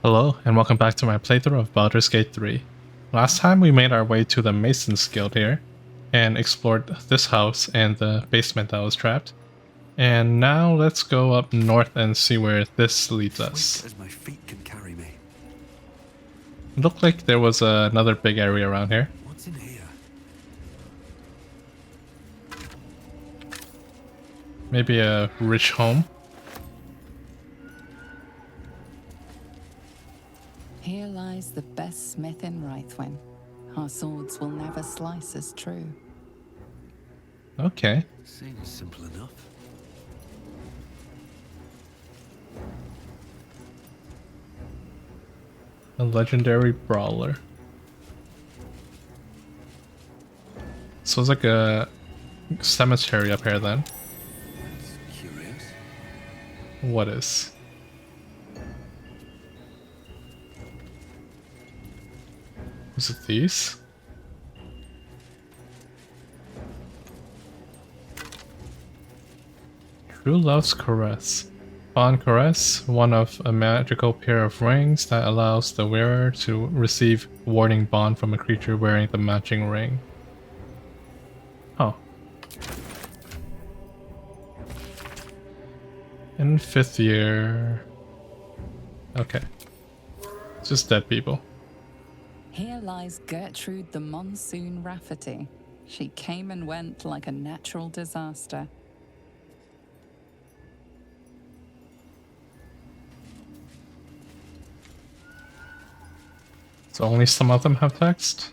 Hello, and welcome back to my playthrough of Baldur's Gate 3. Last time we made our way to the Mason's Guild here, and explored this house and the basement that was trapped. And now let's go up north and see where this leads us. As my feet can carry me. It looked like there was another big area around here. What's in here? Maybe a rich home. Here lies the best smith in Rythwin. Our swords will never slice as true. Okay. Seems simple enough. A legendary brawler. So it's like a cemetery up here then. That's curious. What is? Is it these? True Love's Caress. Upon caress, one of a magical pair of rings that allows the wearer to receive warding bond from a creature wearing the matching ring. Oh. In 5th year... Okay. It's just dead people. Here lies Gertrude the Monsoon Rafferty. She came and went like a natural disaster. So only some of them have text?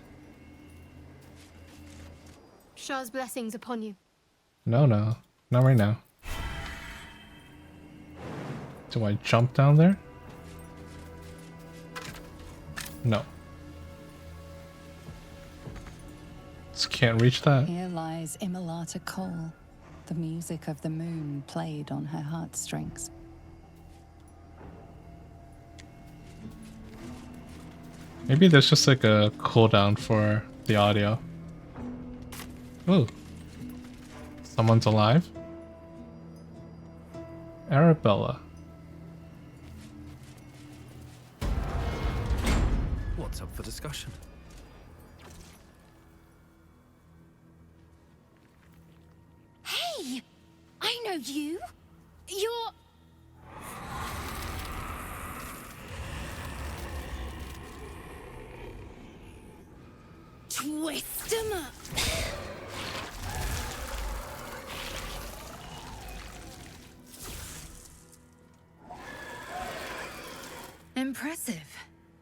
Shah's blessings upon you. No, not right now. Do I jump down there? No. Just can't reach that. Here lies Immolata Cole. The music of the moon played on her heartstrings. Maybe there's just like a cooldown for the audio. Ooh. Someone's alive? Arabella. What's up for discussion? Hey! I know you! You're... Twist 'em up! Impressive.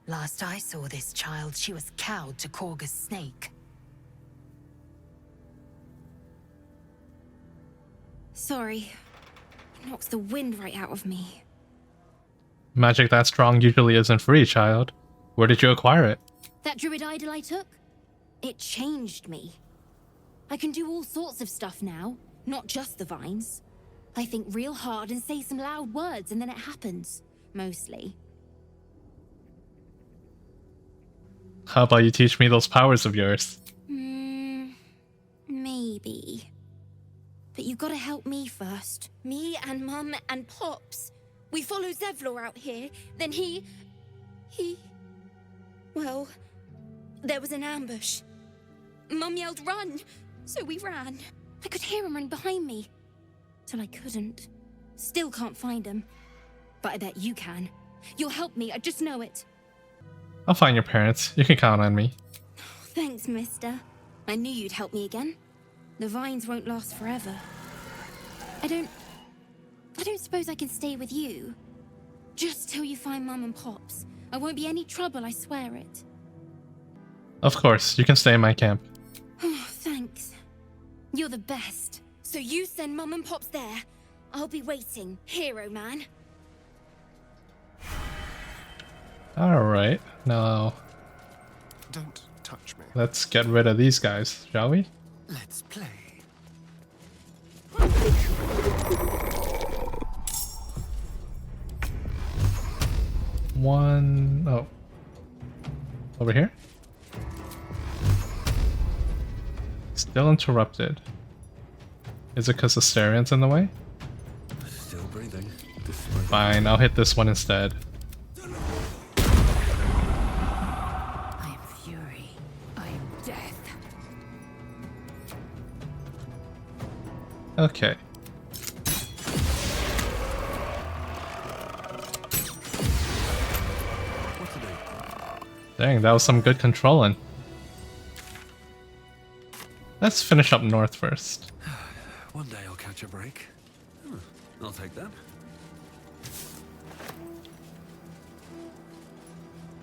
Last I saw this child, she was cowed to Korga's snake. Sorry. Knocks the wind right out of me. Magic that strong usually isn't free, child. Where did you acquire it? That druid idol I took? It changed me. I can do all sorts of stuff now, not just the vines. I think real hard and say some loud words and then it happens. Mostly. How about you teach me those powers of yours? Maybe. But you gotta help me first. Me and Mum and Pops. We follow Zevlor out here, then he... Well, there was an ambush. Mum yelled, "Run!" So we ran. I could hear him run behind me. Till I couldn't. Still can't find him. But I bet you can. You'll help me, I just know it. I'll find your parents. You can count on me. Thanks, mister. I knew you'd help me again. The vines won't last forever. I don't suppose I can stay with you. Just till you find Mum and Pops. I won't be any trouble, I swear it. Of course, you can stay in my camp. Oh, thanks. You're the best. So you send Mum and Pops there. I'll be waiting, hero man. Alright, now Don't touch me. let's get rid of these guys, shall we? Let's play. One... oh. Over here? Still interrupted. Is it because Asterian's in the way? Still breathing. Despite Fine, I'll hit this one instead. Okay. What to do? Dang, that was some good controlling. Let's finish up north first. One day I'll catch a break. I'll take that.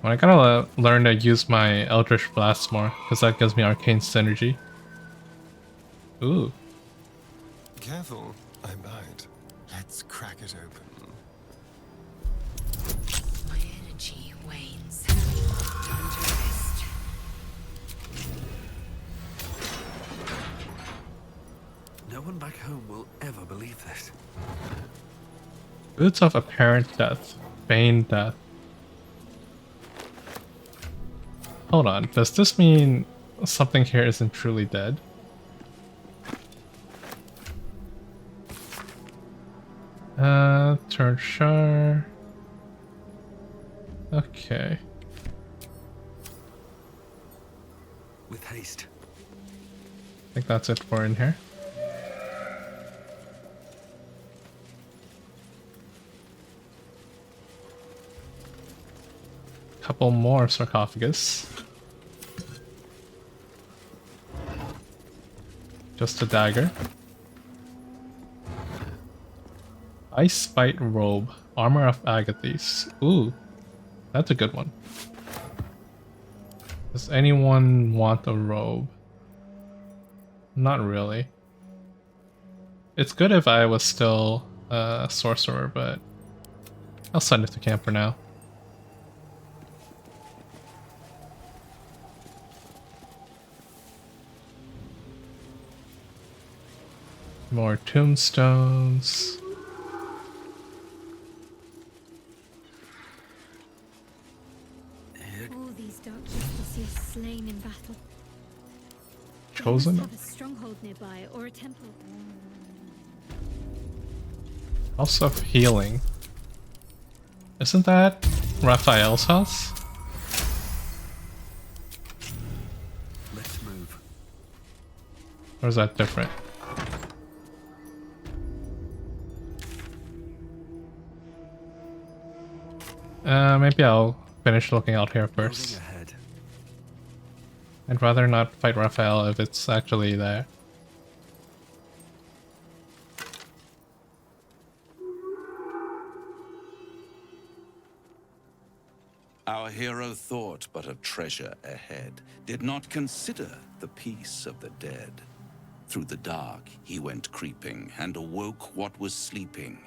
Well, I gotta learn to use my Eldritch Blast more, because that gives me arcane synergy. Ooh. Careful, I might. Let's crack it open. My energy wanes. Time to rest. No one back home will ever believe this. Boots of Apparent Death. Bane Death. Hold on, does this mean something here isn't truly dead? Tertiar. Okay. With haste. I think that's it for in here. Couple more sarcophagus. Just a dagger. Ice Bite Robe. Armor of Agathis. Ooh, that's a good one. Does anyone want a robe? Not really. It's good if I was still a sorcerer, but I'll send it to camp for now. More tombstones. All these dark justices slain in battle. They Chosen? must have a stronghold nearby or a temple. House of Healing. Isn't that Raphael's house? Let's move. Or is that different? Maybe I'll finish looking out here Moving first. ahead. I'd rather not fight Raphael if it's actually there. Our hero thought but of treasure ahead, did not consider the peace of the dead. Through the dark he went creeping, and awoke what was sleeping.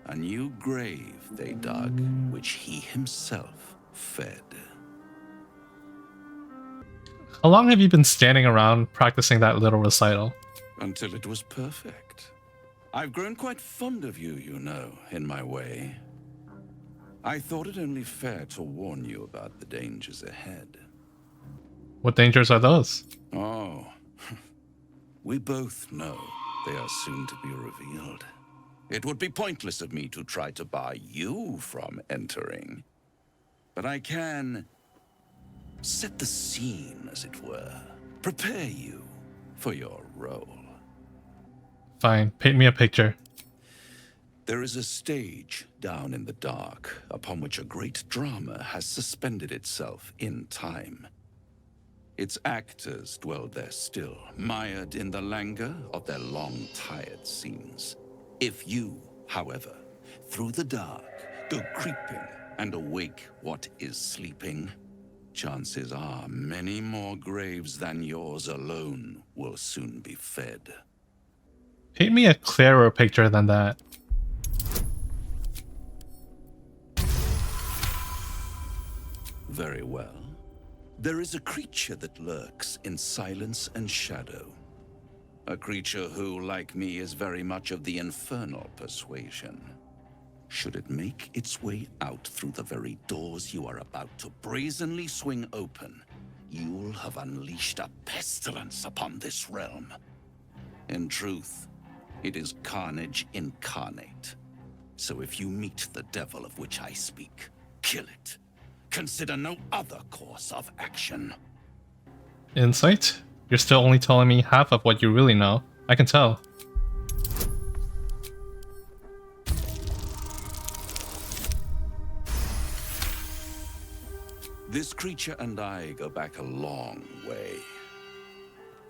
A new grave they dug, which he himself fed. How long have you been standing around practicing that little recital? Until it was perfect. I've grown quite fond of you, you know, in my way. I thought it only fair to warn you about the dangers ahead. What dangers are those? Oh, we both know they are soon to be revealed. It would be pointless of me to try to bar you from entering. But I can set the scene, as it were. Prepare you for your role. Fine, paint me a picture. There is a stage down in the dark upon which a great drama has suspended itself in time. Its actors dwell there still, mired in the languor of their long tired scenes. If you, however, through the dark, go creeping and awake what is sleeping, chances are many more graves than yours alone will soon be fed. Paint me a clearer picture than that. Very well. There is a creature that lurks in silence and shadow. A creature who, like me, is very much of the infernal persuasion. Should it make its way out through the very doors you are about to brazenly swing open, you'll have unleashed a pestilence upon this realm. In truth, it is carnage incarnate. So if you meet the devil of which I speak, kill it. Consider no other course of action. Insight? You're still only telling me half of what you really know. I can tell. This creature and I go back a long way.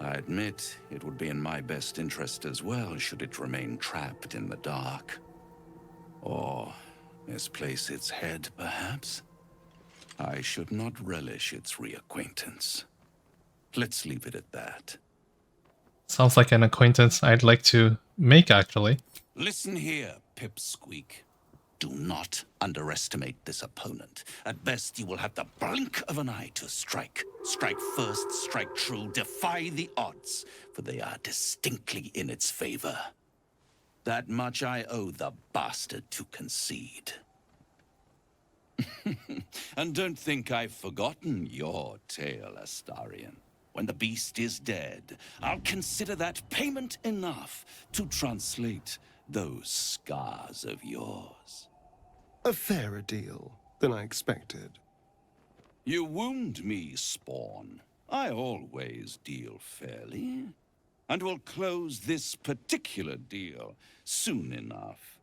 I admit it would be in my best interest as well should it remain trapped in the dark. Or misplace its head, perhaps? I should not relish its reacquaintance. Let's leave it at that. Sounds like an acquaintance I'd like to make, actually. Listen here, Pipsqueak. Do not underestimate this opponent. At best, you will have the blink of an eye to strike. Strike first, strike true, defy the odds, for they are distinctly in its favor. That much I owe the bastard to concede. And don't think I've forgotten your tale, Astarion. When the beast is dead, I'll consider that payment enough to translate those scars of yours. A fairer deal than I expected. You wound me, Spawn. I always deal fairly. And will close this particular deal soon enough.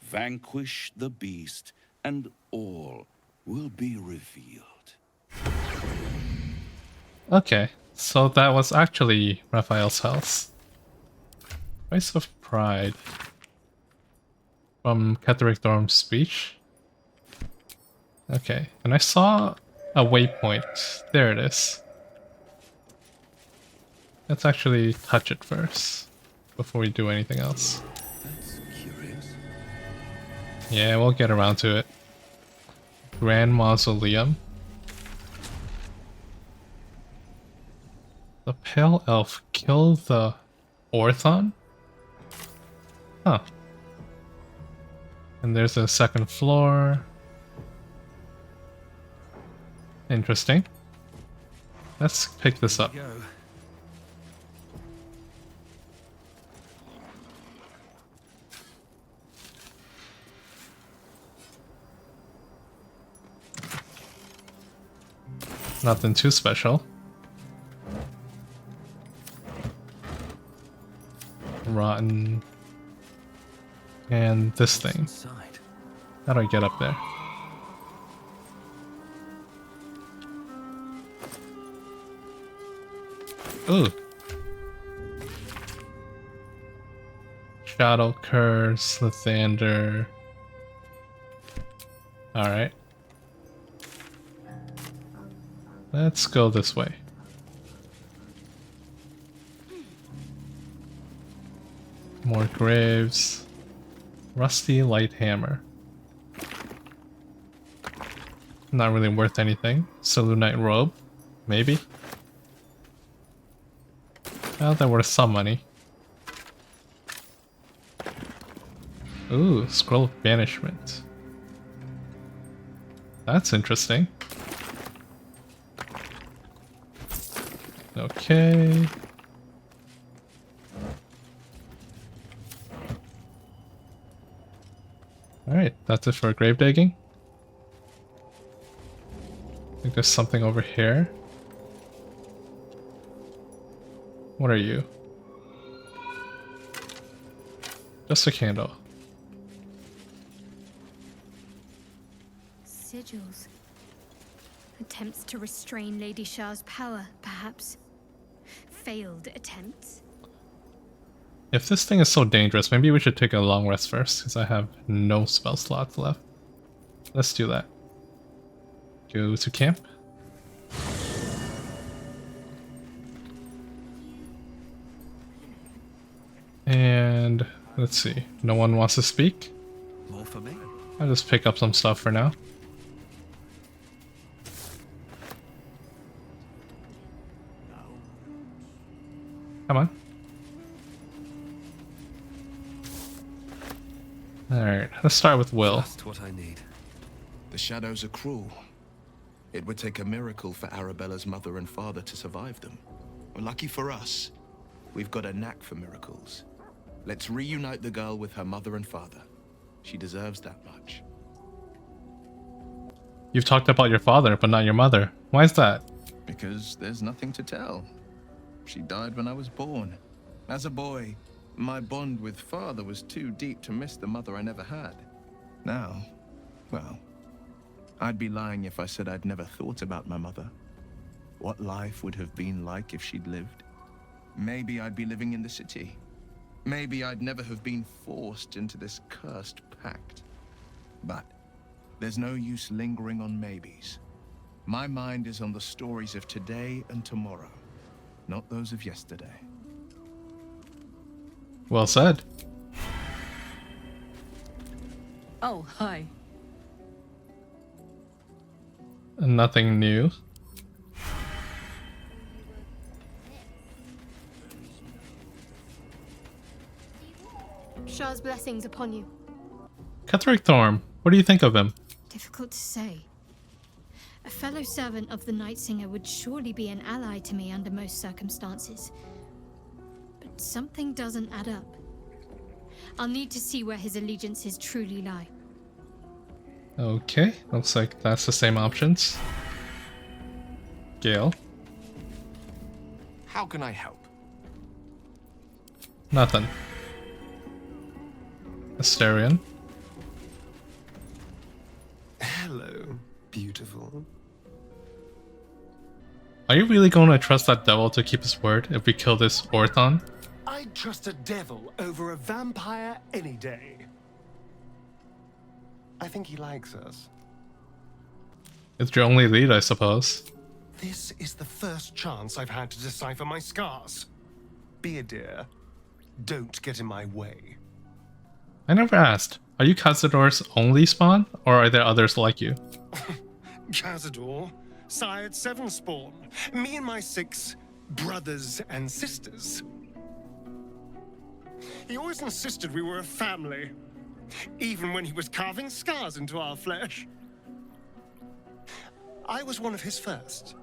Vanquish the beast, and all will be revealed. Okay, so that was actually Raphael's house. Voice of Pride. From Ketheric Dorm's speech. Okay, and I saw a waypoint. There it is. Let's actually touch it first, before we do anything else. That's curious. Yeah, we'll get around to it. Grand Mausoleum. The Pale Elf killed the Orthon? Huh. And there's a second floor. Interesting. Let's pick this up. Go. Nothing too special. Rotten. And this thing. Inside. How do I get up there? Ooh. Shadow Curse, Lathander. Alright. Let's go this way. More graves. Rusty light hammer. Not really worth anything. Selûnite robe. Maybe. Well, they're worth some money. Ooh, scroll of banishment. That's interesting. Okay. Alright, that's it for grave digging. I think there's something over here. What are you? Just a candle. Sigils. Attempts to restrain Lady Shah's power, perhaps. Failed attempts. If this thing is so dangerous, maybe we should take a long rest first, because I have no spell slots left. Let's do that. Go to camp. And let's see. No one wants to speak? More for me. I'll just pick up some stuff for now. Come on. Alright, let's start with Will. Just what I need. The shadows are cruel. It would take a miracle for Arabella's mother and father to survive them. Well, lucky for us, we've got a knack for miracles. Let's reunite the girl with her mother and father. She deserves that much. You've talked about your father, but not your mother. Why is that? Because there's nothing to tell. She died when I was born. As a boy, my bond with father was too deep to miss the mother I never had. Now, well, I'd be lying if I said I'd never thought about my mother. What life would have been like if she'd lived. Maybe I'd be living in the city. Maybe I'd never have been forced into this cursed pact. But there's no use lingering on maybes. My mind is on the stories of today and tomorrow, not those of yesterday. Well said. Oh, hi. Nothing new. Shah's blessings upon you. Ketheric Thorm, what do you think of him? Difficult to say. A fellow servant of the Night Singer would surely be an ally to me under most circumstances. But something doesn't add up. I'll need to see where his allegiances truly lie. Okay, looks like that's the same options. Gale. How can I help? Nothing. Asterion. Hello, beautiful. Are you really going to trust that devil to keep his word if we kill this Orthon? I'd trust a devil over a vampire any day. I think he likes us. It's your only lead, I suppose. This is the first chance I've had to decipher my scars. Be a dear. Don't get in my way. I never asked. Are you Cazador's only spawn, or are there others like you? Cazador, sired 7 spawn. Me and my 6 brothers and sisters. He always insisted we were a family, even when he was carving scars into our flesh. I was one of his first.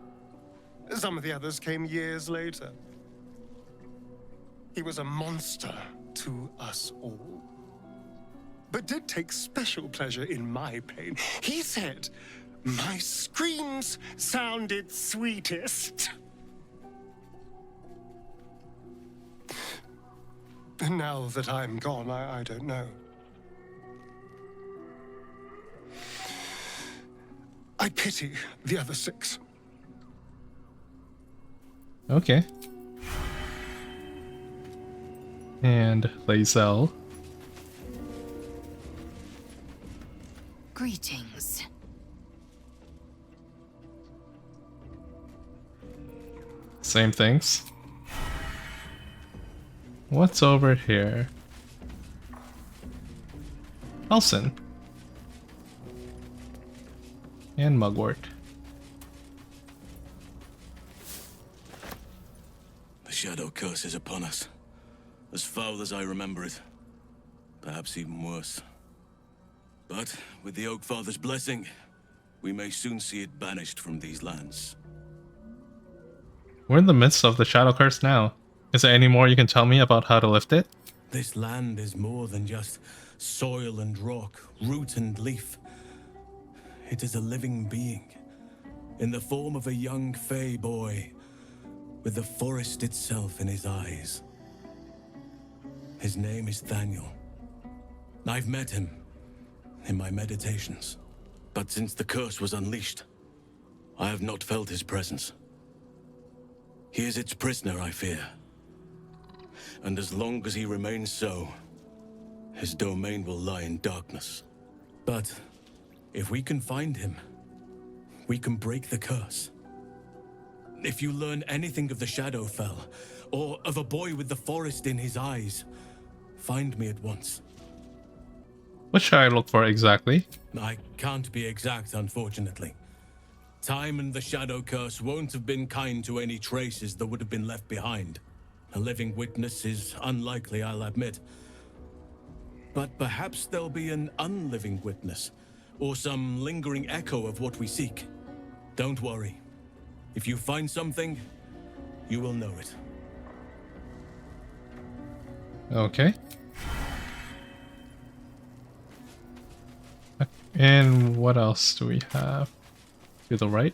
Some of the others came years later. He was a monster to us all, but did take special pleasure in my pain. He said my screams sounded sweetest. And now that I'm gone, I don't know. I pity the other 6. Okay. And Lae'zel. Greetings. Same things. What's over here? Elson. And Mugwort. The Shadow Curse is upon us. As foul as I remember it. Perhaps even worse. But with the Oak Father's blessing, we may soon see it banished from these lands. We're in the midst of the Shadow Curse now. Is there any more you can tell me about how to lift it? This land is more than just soil and rock, root and leaf. It is a living being, in the form of a young Fey boy, with the forest itself in his eyes. His name is Thaniel. I've met him in my meditations, but since the curse was unleashed, I have not felt his presence. He is its prisoner, I fear. And as long as he remains so, his domain will lie in darkness. But if we can find him, we can break the curse. If you learn anything of the Shadowfell, or of a boy with the forest in his eyes, find me at once. What should I look for exactly? I can't be exact, unfortunately. Time and the Shadow Curse won't have been kind to any traces that would have been left behind. A living witness is unlikely, I'll admit. But perhaps there'll be an unliving witness, or some lingering echo of what we seek. Don't worry. If you find something, you will know it. Okay. And what else do we have? To the right?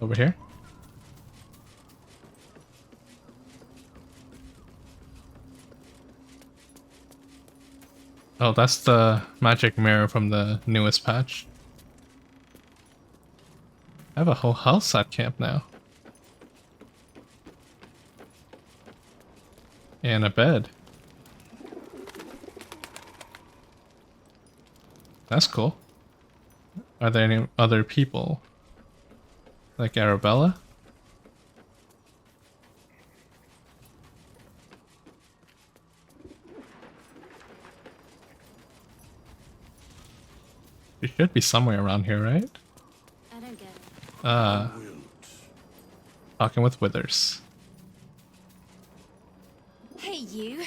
Over here? Oh, that's the magic mirror from the newest patch. I have a whole house at camp now. And a bed. That's cool. Are there any other people? Like Arabella? She should be somewhere around here, right? I don't get it. Talking with Withers. Hey, you.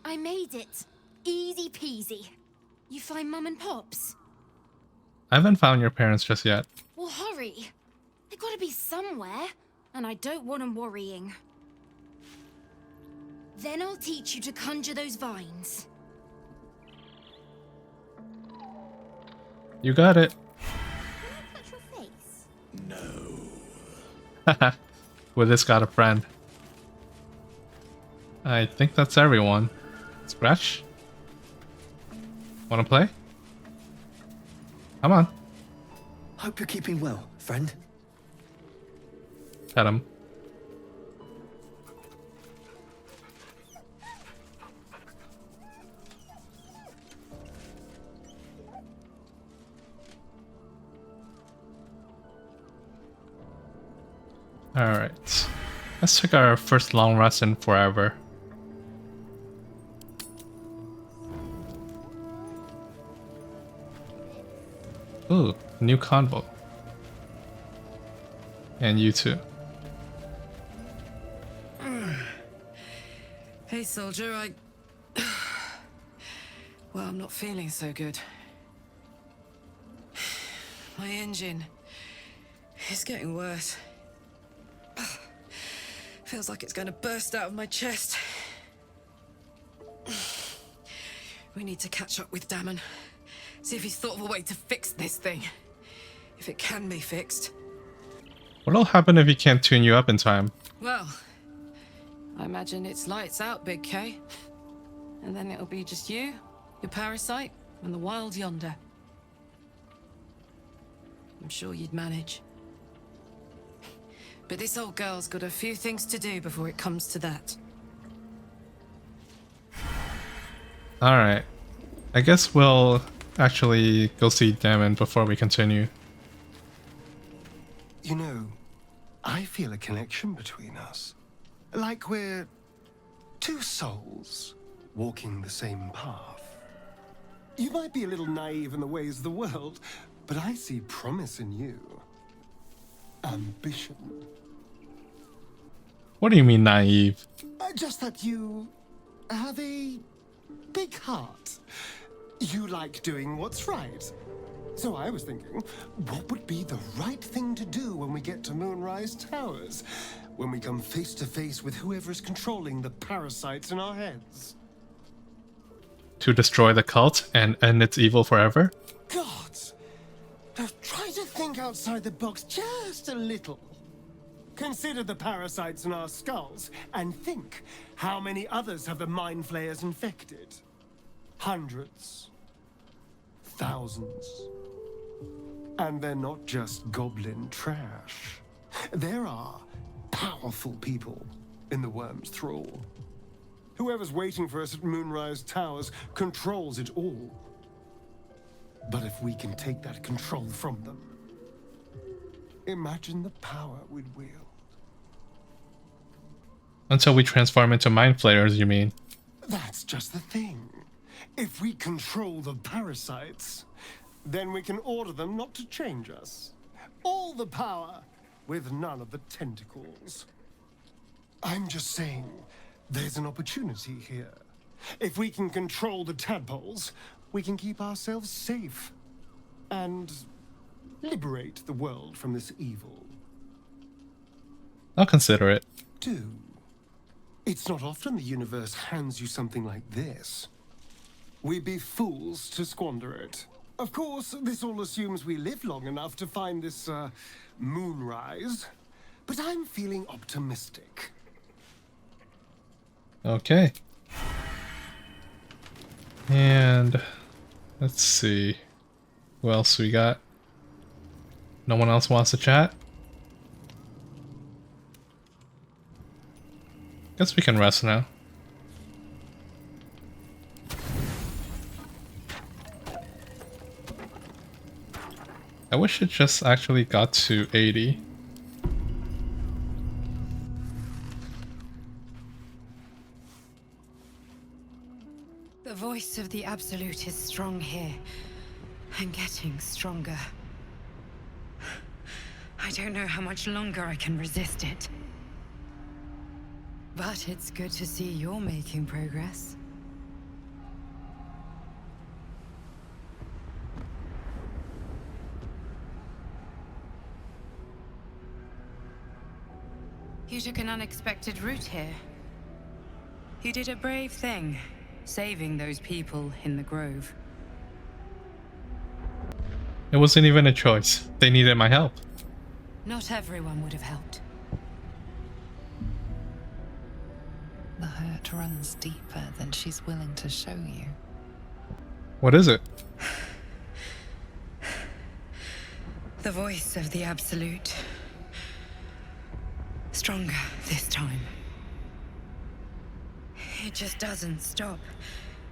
I made it. Easy peasy. You find Mum and Pops? I haven't found your parents just yet. Well, hurry. They gotta be somewhere, and I don't want them worrying. Then I'll teach you to conjure those vines. You got it. Can I touch your face? Haha. Withers got a friend. I think that's everyone. Scratch? Wanna play? Come on. Hope you're keeping well, friend. Pet him. Alright. Let's take our first long rest in forever. Ooh, new convo. And you too. Hey, soldier, well, I'm not feeling so good. My engine is getting worse. Feels like it's going to burst out of my chest. We need to catch up with Damon. See if he's thought of a way to fix this thing. If it can be fixed. What'll happen if he can't tune you up in time? Well, I imagine it's lights out, Big K. And then it'll be just you, your parasite, and the wild yonder. I'm sure you'd manage. But this old girl's got a few things to do before it comes to that. Alright. I guess we'll actually go see Damon before we continue. You know, I feel a connection between us. Like we're two souls walking the same path. You might be a little naive in the ways of the world, but I see promise in you. Ambition. What do you mean naive? Just that you have a big heart. You like doing what's right. So I was thinking, what would be the right thing to do when we get to Moonrise Towers? When we come face to face with whoever's controlling the parasites in our heads? To destroy the cult and end its evil forever? Gods! Now try to think outside the box just a little. Consider the parasites in our skulls, and think how many others have the mind flayers infected. Hundreds. Thousands. And they're not just goblin trash. There are powerful people in the worm's thrall. Whoever's waiting for us at Moonrise Towers controls it all. But if we can take that control from them, imagine the power we'd wield. Until we transform into mind flayers, you mean? That's just the thing. If we control the parasites, then we can order them not to change us. All the power, with none of the tentacles. I'm just saying, there's an opportunity here. If we can control the tadpoles, we can keep ourselves safe. And liberate the world from this evil. I'll consider it. Do. It's not often the universe hands you something like this. We'd be fools to squander it. Of course, this all assumes we live long enough to find this, moonrise. But I'm feeling optimistic. Okay. And let's see. Who else we got? No one else wants to chat? Guess we can rest now. I wish it just actually got to 80. The voice of the Absolute is strong here, and getting stronger. I don't know how much longer I can resist it. But it's good to see you're making progress. You took an unexpected route here. You did a brave thing, saving those people in the grove. It wasn't even a choice. They needed my help. Not everyone would have helped. The hurt runs deeper than she's willing to show you. What is it? The voice of the Absolute. Stronger this time. It just doesn't stop.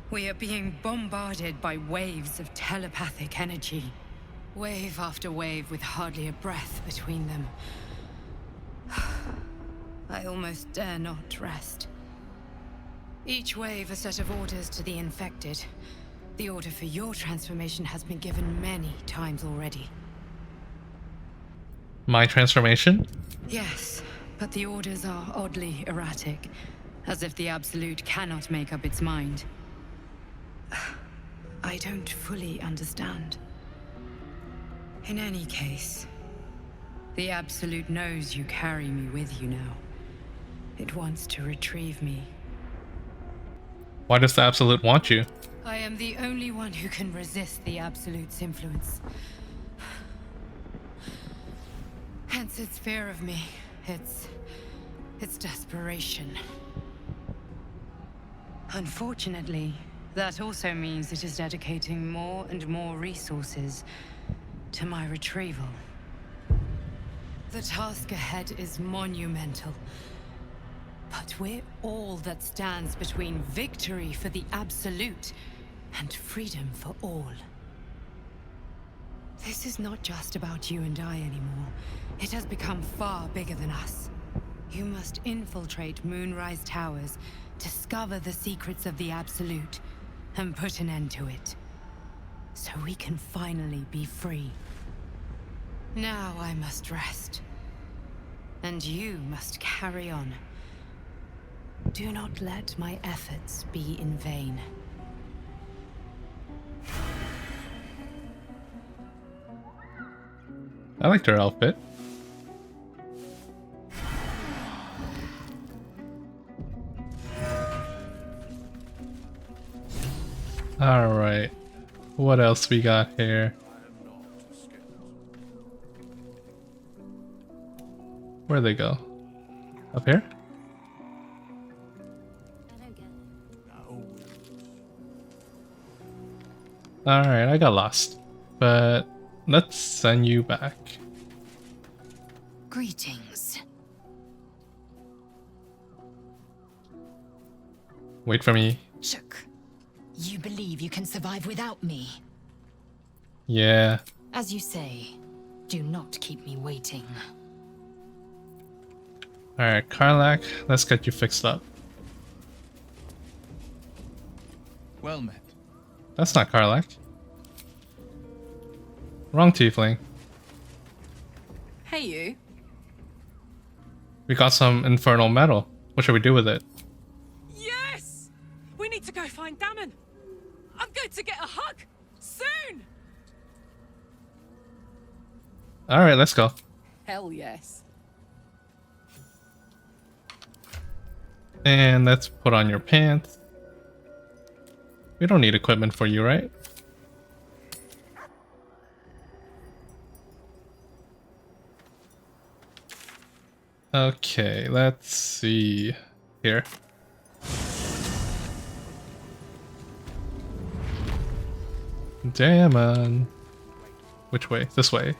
We are being bombarded by waves of telepathic energy. Wave after wave with hardly a breath between them. I almost dare not rest. Each wave a set of orders to the infected. The order for your transformation has been given many times already. My transformation? Yes, but the orders are oddly erratic. As if the Absolute cannot make up its mind. I don't fully understand. In any case, the Absolute knows you carry me with you now. It wants to retrieve me. Why does the Absolute want you? I am the only one who can resist the Absolute's influence. Hence its fear of me, its desperation. Unfortunately, that also means it is dedicating more and more resources to my retrieval. The task ahead is monumental. But we're all that stands between victory for the Absolute and freedom for all. This is not just about you and I anymore. It has become far bigger than us. You must infiltrate Moonrise Towers, discover the secrets of the Absolute, and put an end to it. So we can finally be free. Now I must rest. And you must carry on. Do not let my efforts be in vain. I liked her outfit. Alright. What else we got here? Where'd they go? Up here? Alright, I got lost. But let's send you back. Greetings. Wait for me. Shook. You believe you can survive without me? Yeah. As you say, do not keep me waiting. Alright, Karlak, let's get you fixed up. Well met. That's not Karlak. Wrong tiefling. Hey, you. We got some infernal metal. What should we do with it? Yes! We need to go find Damon. I'm going to get a hug soon. Alright, let's go. Hell yes. And let's put on your pants. We don't need equipment for you, right? Okay, let's see here. Damon. Which way? This way.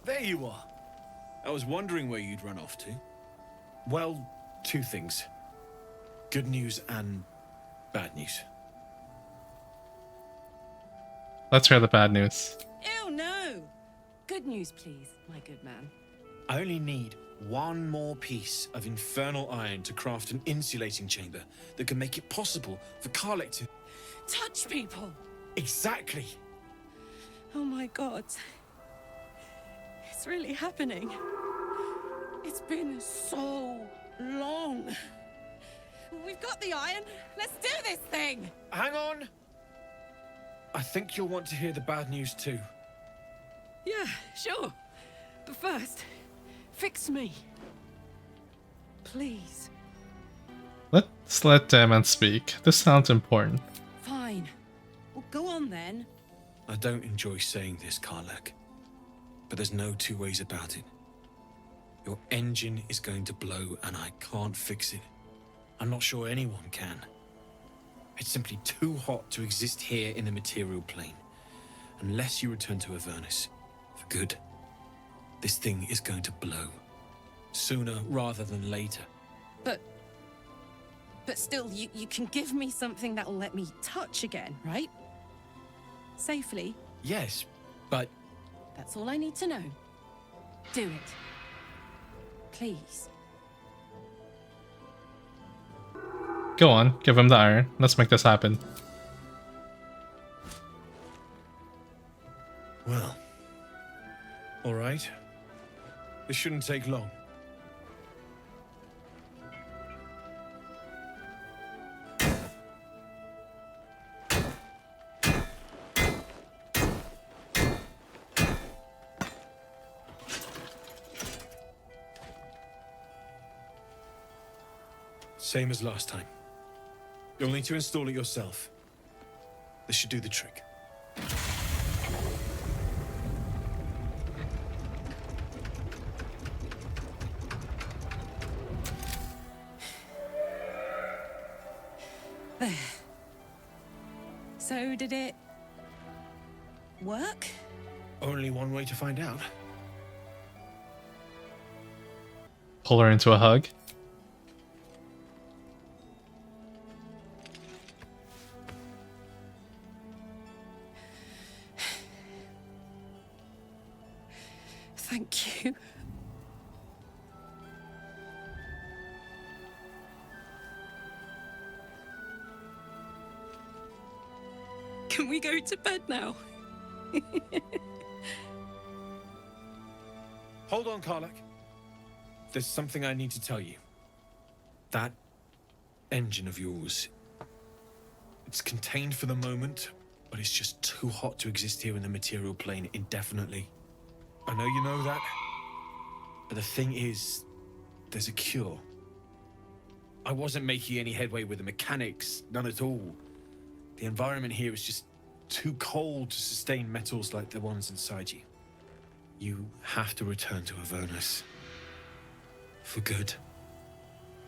There you are. I was wondering where you'd run off to. Well, two things. Good news and bad news. Let's hear the bad news. Ew, no! Good news, please, my good man. I only need one more piece of infernal iron to craft an insulating chamber that can make it possible for Karlek to... Touch people! Exactly! Oh my god. It's really happening. It's been so long. We've got the iron. Let's do this thing! Hang on! I think you'll want to hear the bad news too. Yeah, sure. But first, fix me. Please. Let's let Damon speak. This sounds important. Fine. Well, go on then. I don't enjoy saying this, Karlek, but there's no two ways about it. Your engine is going to blow and I can't fix it. I'm not sure anyone can. It's simply too hot to exist here in the material plane. Unless you return to Avernus for good. This thing is going to blow. Sooner rather than later. But still, you can give me something that'll let me touch again, right? Safely. Yes, but... That's all I need to know. Do it. Please. Go on, give him the iron. Let's make this happen. Well... Alright. This shouldn't take long. Same as last time. You'll need to install it yourself. This should do the trick. There. So did it work? Only one way to find out. Pull her into a hug. Thank you. Can we go to bed now? Hold on, Karlek. There's something I need to tell you. That engine of yours, it's contained for the moment, but it's just too hot to exist here in the material plane indefinitely. I know you know that, but the thing is, there's a cure. I wasn't making any headway with the mechanics, none at all. The environment here is just too cold to sustain metals like the ones inside you. You have to return to Avernus. For good.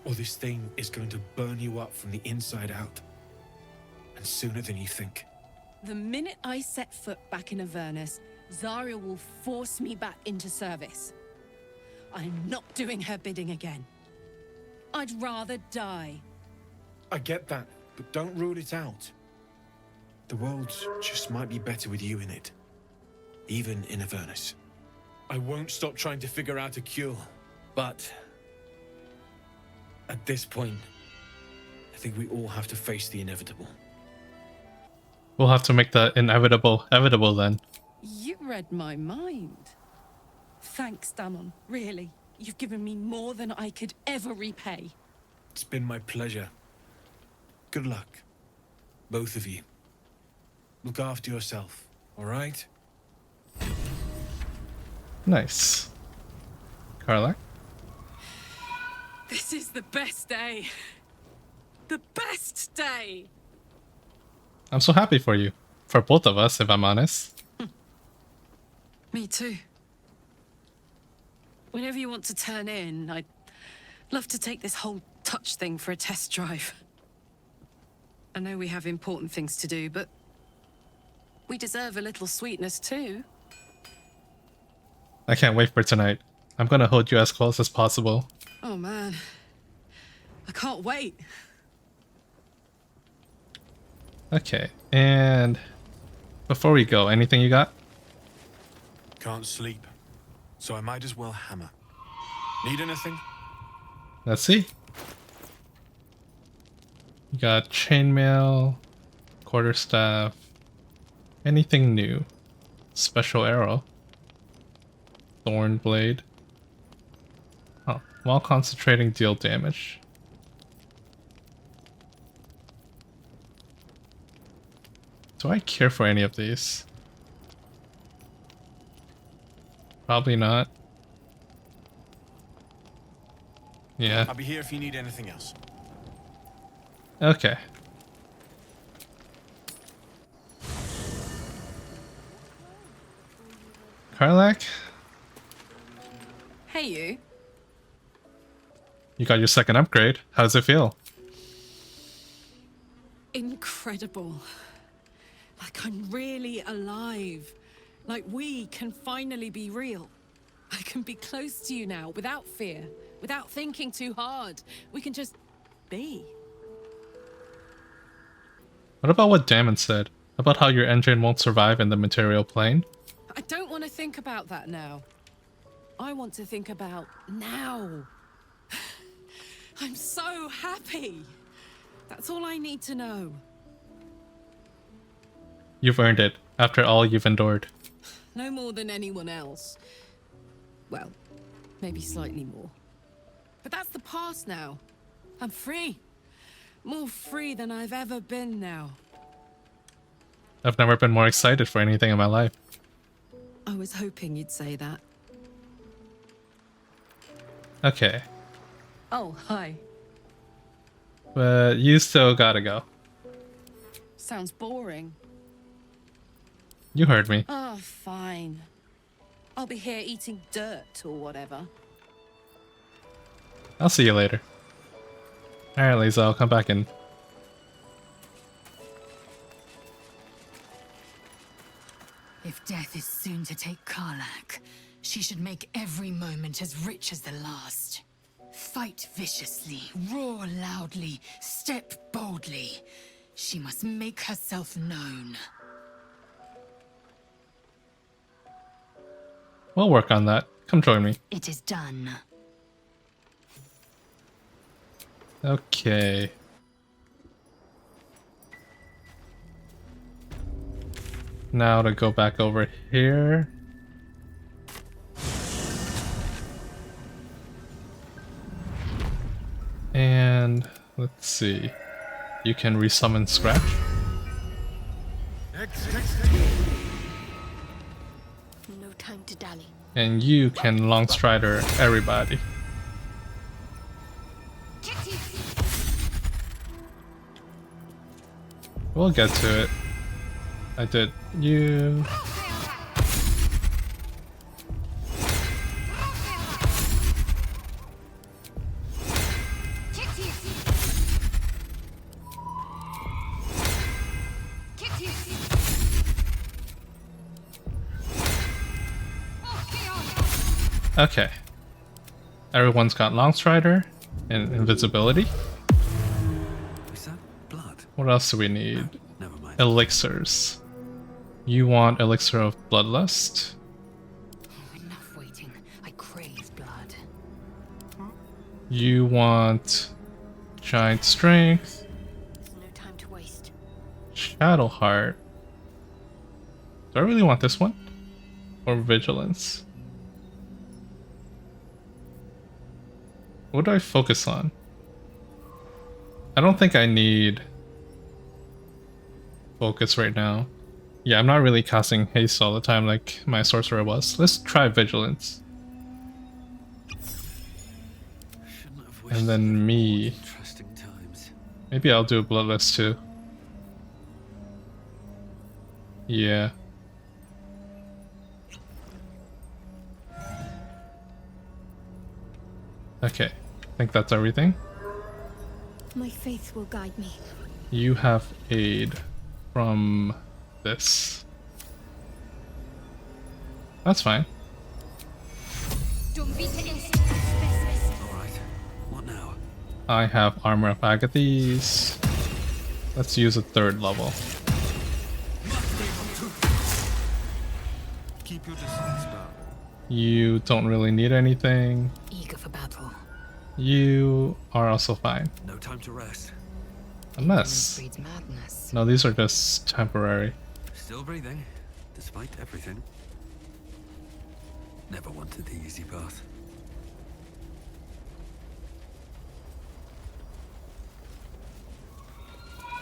Or this thing is going to burn you up from the inside out. And sooner than you think. The minute I set foot back in Avernus, Zarya will force me back into service. I'm not doing her bidding again. I'd rather die. I get that, but don't rule it out. The world just might be better with you in it. Even in Avernus. I won't stop trying to figure out a cure, but... at this point, I think we all have to face the inevitable. We'll have to make the inevitable evitable then. You read my mind. Thanks, Damon. Really. You've given me more than I could ever repay. It's been my pleasure. Good luck. Both of you. Look after yourself, all right? Nice. Karlek? This is the best day. The best day! I'm so happy for you. For both of us, if I'm honest. Me too. Whenever you want to turn in, Love to take this whole touch thing for a test drive. I know we have important things to do, but we deserve a little sweetness too. I can't wait for tonight. I'm gonna hold you as close as possible. Oh man, I can't wait. Okay, and before we go, anything you got? Can't sleep, so I might as well hammer. Need anything? Let's see. You got chainmail, quarterstaff, anything new? Special arrow, thorn blade. Oh, while concentrating, deal damage. Do I care for any of these? Probably not. Yeah. I'll be here if you need anything else. Okay. Karlak, Hey you. you got your second upgrade. How does it feel? Incredible. Like I'm really alive. Like we can finally be real. I can be close to you now without fear, without thinking too hard. We can just be. What about what Damon said? About how your engine won't survive in the material plane? I don't want to think about that now. I want to think about now. I'm so happy. That's all I need to know. You've earned it, after all you've endured. No more than anyone else. Well, maybe slightly more. But that's the past now. I'm free. More free than I've ever been now. I've never been more excited for anything in my life. I was hoping you'd say that. Okay, Oh, hi. but you still gotta go. Sounds boring. You heard me. Oh, fine. I'll be here eating dirt or whatever. I'll see you later. Alright, Lisa, I'll come back in. If death is soon to take Karlak, she should make every moment as rich as the last. Fight viciously, roar loudly, step boldly. She must make herself known. We'll work on that. Come join me. It is done. Okay. Now to go back over here. And let's see. You can resummon Scratch. No time to dally. And you can long strider everybody. We'll get to it. I did you. Okay. Everyone's got long strider and invisibility. Is that blood? What else do we need? Never mind. Elixirs. You want elixir of bloodlust? Enough waiting. I crave blood. You want giant strength? There's no time to waste. Shadow heart. Do I really want this one? Or vigilance? What do I focus on? I don't think I need focus right now. Yeah, I'm not really casting haste all the time like my sorcerer was. Let's try vigilance. And then me. Interesting times. Maybe I'll do bloodless too. Yeah. Okay. I think that's everything. My faith will guide me. You have aid from this. That's fine. Alright, what now? I have Armor of Agathis. Let's use a 3rd level. Keep your distance, darling. You don't really need anything. Eager for battle. You are also fine. No time to rest. Unless... Breeds madness. No, these are just temporary. Still breathing, despite everything. Never wanted the easy path.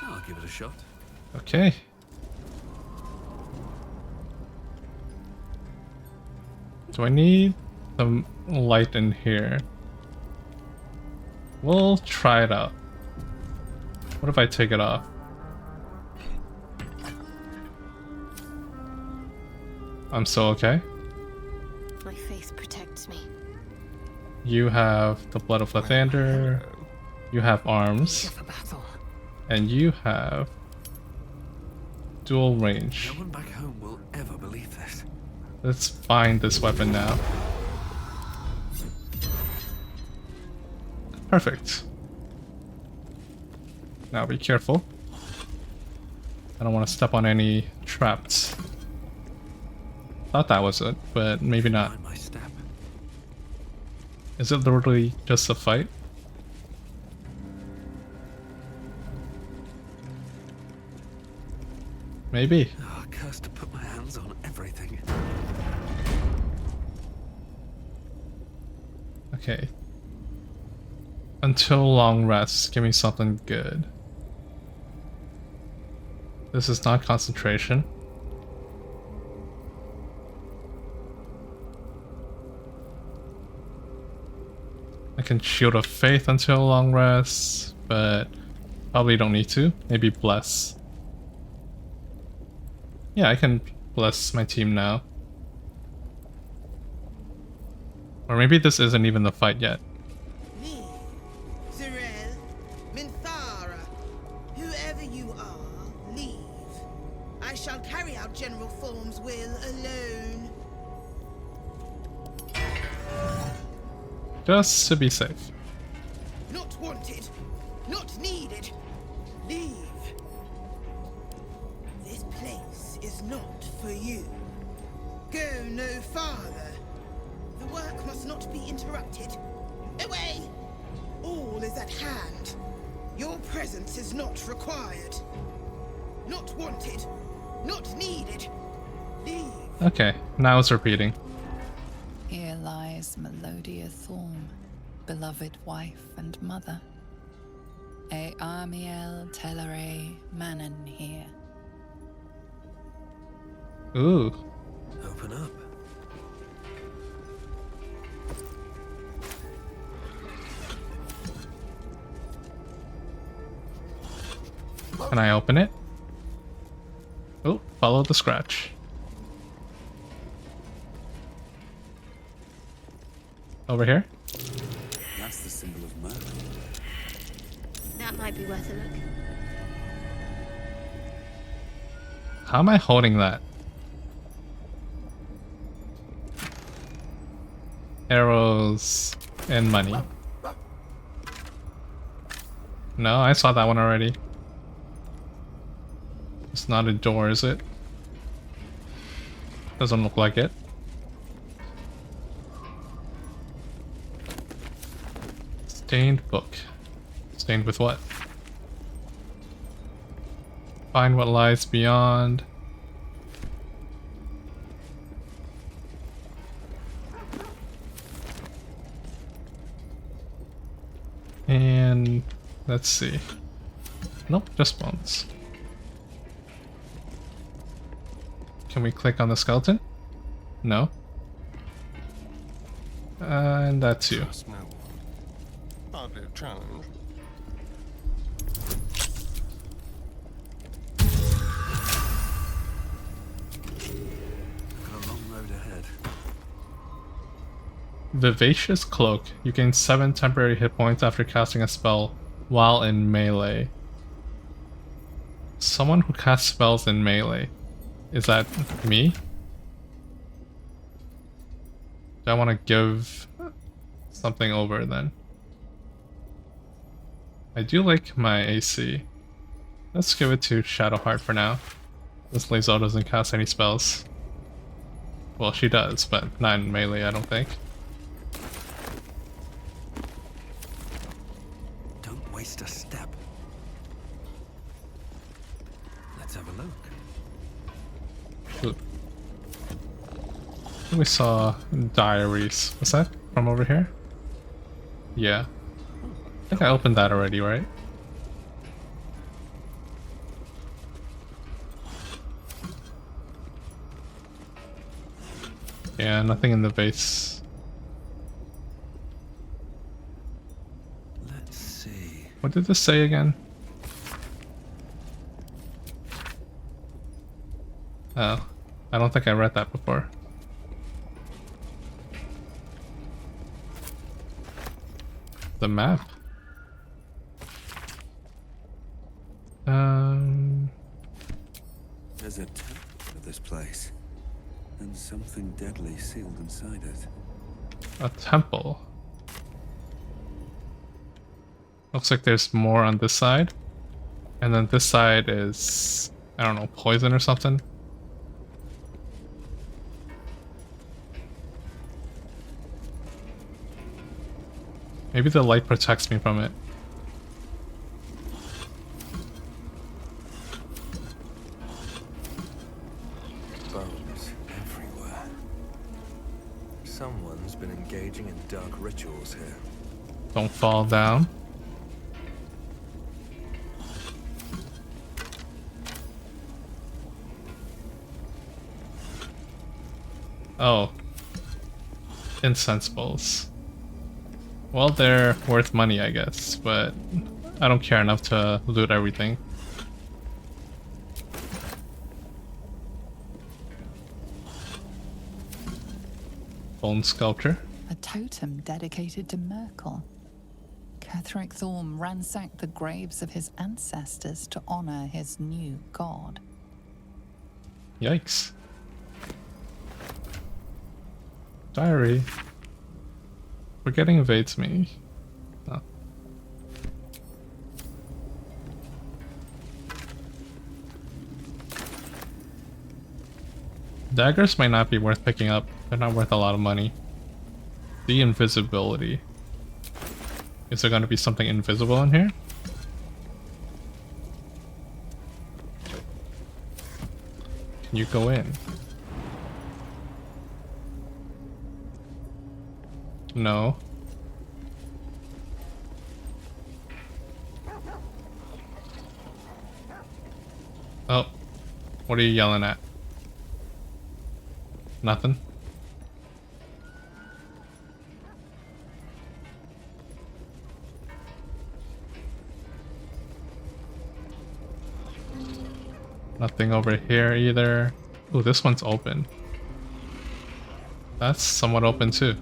I'll give it a shot. Okay. Do I need some light in here? We'll try it out. What if I take it off? I'm still okay. My faith protects me. You have the Blood of Lathander. You have arms. For battle. And you have dual range. No one back home will ever believe this. Let's find this weapon now. Perfect. Now be careful. I don't want to step on any traps. Thought that was it, but maybe not. Mind my step. Is it literally just a fight? Maybe. Oh, cursed to put my hands on everything. Okay. Until long rest, give me something good. This is not concentration. I can Shield of Faith until long rest, but probably don't need to. Maybe Bless. Yeah, I can bless my team now. Or maybe this isn't even the fight yet. Me, Zirel, Minthara, whoever you are, leave. I shall carry out General Form's will alone. Just to be safe. Not wanted, not needed. Leave. This place is not for you. Go no farther. The work must not be interrupted. Away! All is at hand. Your presence is not required. Not wanted, not needed. Leave. Okay, now it's repeating. Here lies Melodia Thorm, beloved wife and mother. E Amiel Telere Manon here. Ooh. Open up. Can I open it? Oh, follow the scratch. Over here? That's the symbol of murder. That might be worth a look. How am I holding that? Arrows and money. No, I saw that one already. It's not a door, is it? Doesn't look like it. Stained book. Stained with what? Find what lies beyond. And let's see. Nope, just bones. Can we click on the skeleton? No. And that's you. Hardly a challenge. Got a long road ahead. Vivacious Cloak. You gain 7 temporary hit points after casting a spell while in melee. Someone who casts spells in melee. Is that me? Do I want to give something over then? I do like my AC. Let's give it to Shadowheart for now. This Lae'zel doesn't cast any spells. Well, she does, but not in melee, I don't think. Don't waste a step. Let's have a look. Ooh. We saw diaries. Was that from over here? Yeah. I think I opened that already, right? Yeah, nothing in the base. Let's see. What did this say again? Oh, I don't think I read that before. The map. There's a temple to this place, and something deadly sealed inside it. A temple. Looks like there's more on this side. And then this side is, I don't know, poison or something. Maybe the light protects me from it. Bones everywhere. Someone's been engaging in dark rituals here. Don't fall down. Oh. Incense bowls. Well, they're worth money, I guess, but I don't care enough to loot everything. Bone sculpture. A totem dedicated to Merkel. Ketheric Thorm ransacked the graves of his ancestors to honor his new god. Yikes. Diary. Forgetting evades me. Oh. Daggers might not be worth picking up. They're not worth a lot of money. The invisibility. Is there going to be something invisible in here? Can you go in? No. Oh. What are you yelling at? Nothing? Nothing over here either. Ooh, this one's open. That's somewhat open too.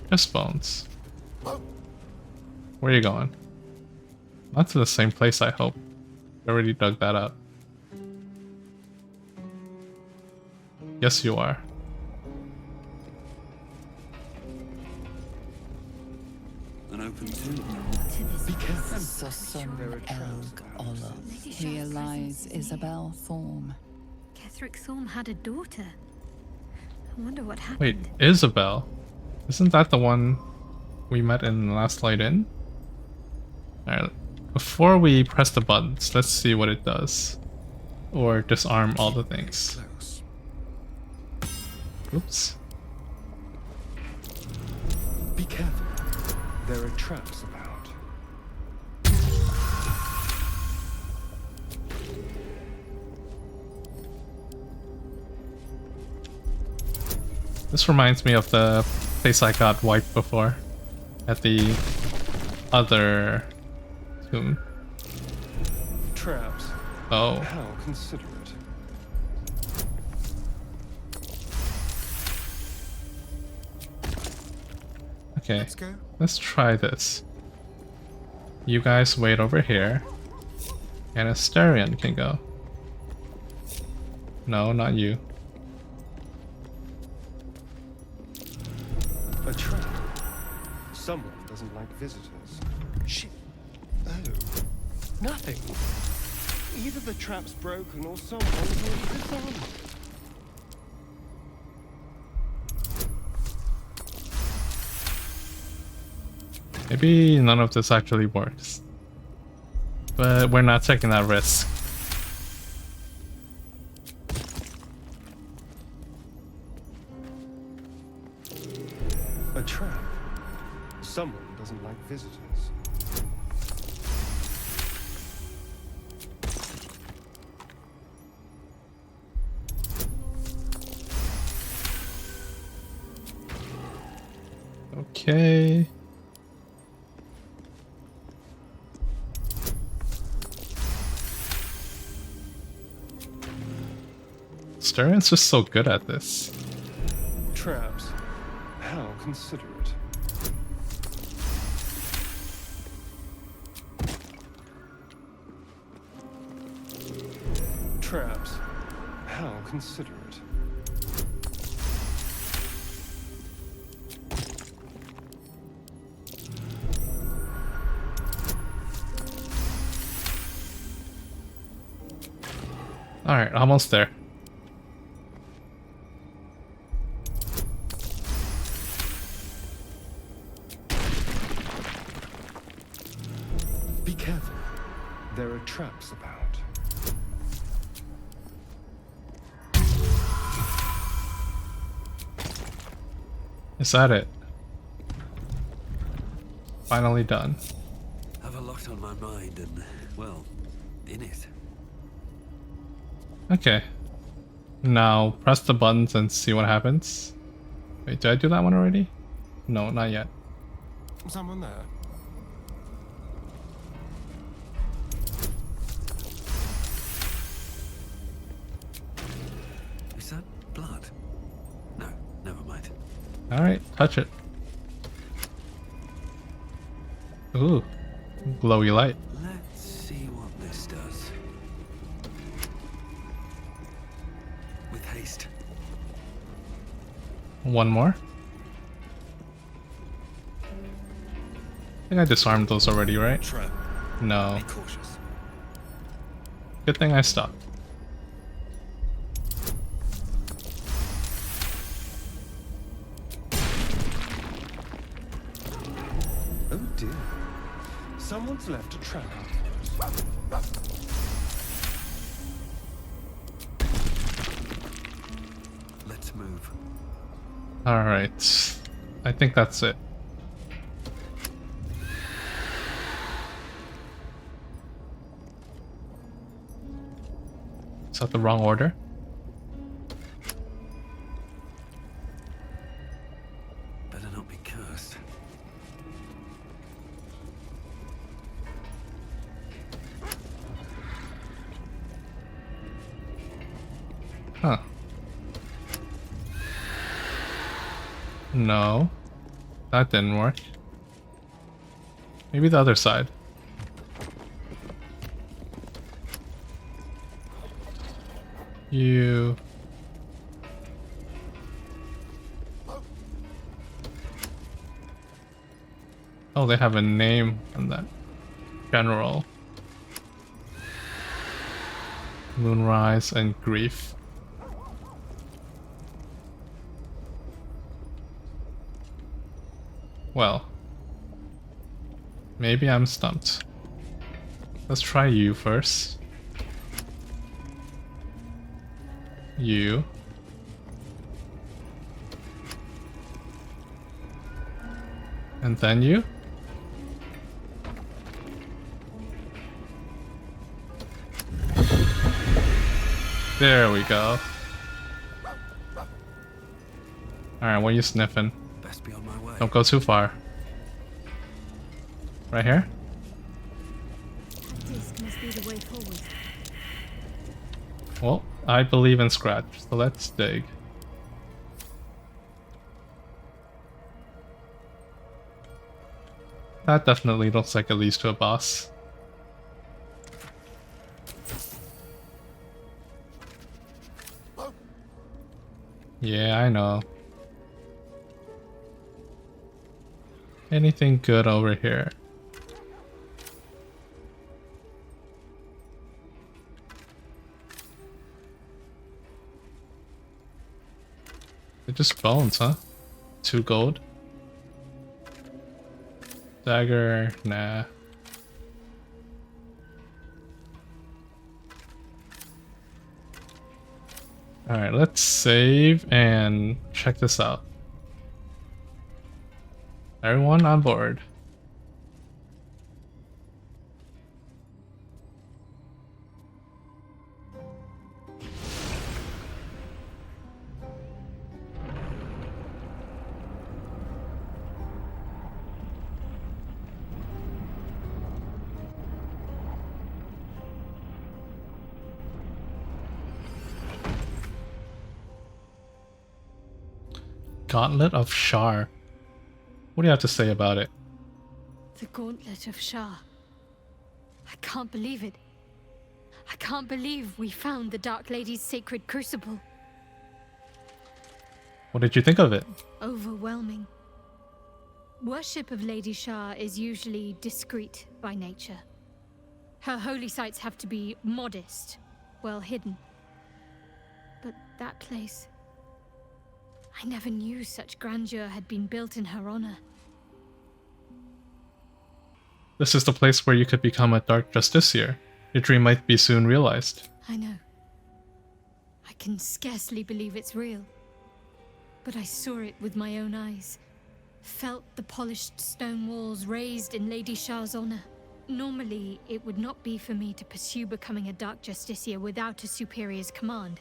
Just bones. Where are you going? Not to the same place, I hope. I already dug that up. Yes, you are. An open tomb. Sussum Elg Olaf. Here lies Isabel Thorm. Ketheric Thorm had a daughter. I wonder what happened. Wait, Isabel? Isn't that the one we met in Last Light Inn? Alright, before we press the buttons, let's see what it does. Or disarm all the things. Oops. Be careful. There are traps about. This reminds me of the place I got wiped before. At the other tomb. Traps. Oh. How considerate. Okay, let's try this. You guys wait over here, and Asterion can go. No, not you. A trap. Someone doesn't like visitors. Shit. Oh. Nothing. Either the trap's broken or someone's already disarmed it. Maybe none of this actually works. But we're not taking that risk. A trap. Someone doesn't like visitors. Okay. Astarion's just so good at this. Traps. How considerate. Traps. How considerate. Alright, almost there. Be careful. There are traps about. Is that it? Finally done. Have a lot on my mind and, well, in it. Okay. Now press the buttons and see what happens. Wait, did I do that one already? No, not yet. Someone there. Is that blood? No, never mind. Alright, touch it. Ooh, glowy light. Let's see what this does. With haste. One more. I think I disarmed those already, right? Trap. No. Be cautious. Good thing I stopped. Oh dear. Someone's left a trap out for us. Let's move. Alright. I think that's it. Is that the wrong order? Better not be cursed. Huh. No. That didn't work. Maybe the other side. You... Oh, they have a name on that. General. Moonrise and Grief. Well, maybe I'm stumped. Let's try you first. You. And then you. There we go. Alright, what are you sniffing? Best be on my way. Don't go too far. Right here? This must be the way forward. Well, I believe in scratch, so let's dig. That definitely looks like it leads to a boss. Yeah, I know. Anything good over here? They're just bones, huh? 2 gold. Dagger, nah. Alright, let's save and check this out. Everyone on board. Gauntlet of Shar. What do you have to say about it? The Gauntlet of Shar. I can't believe it. I can't believe we found the Dark Lady's sacred crucible. What did you think of it? Overwhelming. Worship of Lady Shar is usually discreet by nature. Her holy sites have to be modest, well hidden. But that place... I never knew such grandeur had been built in her honor. This is the place where you could become a Dark Justiciar. Your dream might be soon realized. I know. I can scarcely believe it's real. But I saw it with my own eyes. Felt the polished stone walls raised in Lady Shar's honor. Normally, it would not be for me to pursue becoming a Dark Justiciar without a superior's command.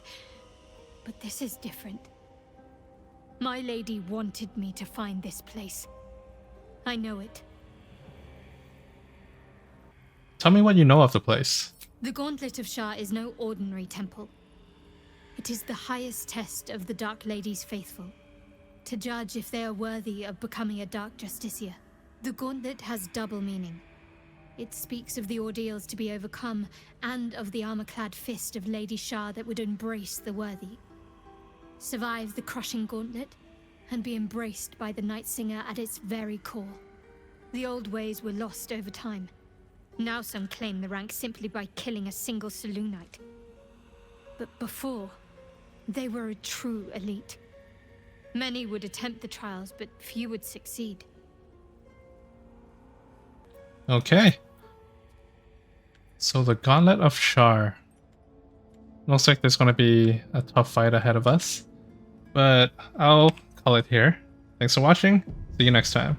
But this is different. My lady wanted me to find this place. I know it. Tell me what you know of the place. The Gauntlet of Shar is no ordinary temple. It is the highest test of the Dark Lady's faithful, to judge if they are worthy of becoming a Dark Justiciar. The Gauntlet has double meaning. It speaks of the ordeals to be overcome, and of the armor-clad fist of Lady Shar that would embrace the worthy. Survive the crushing gauntlet, and be embraced by the Night Singer at its very core. The old ways were lost over time. Now some claim the rank simply by killing a single Selûnite. But before, they were a true elite. Many would attempt the trials, but few would succeed. Okay. So the Gauntlet of Shar. Looks like there's going to be a tough fight ahead of us. But I'll call it here. Thanks for watching. See you next time.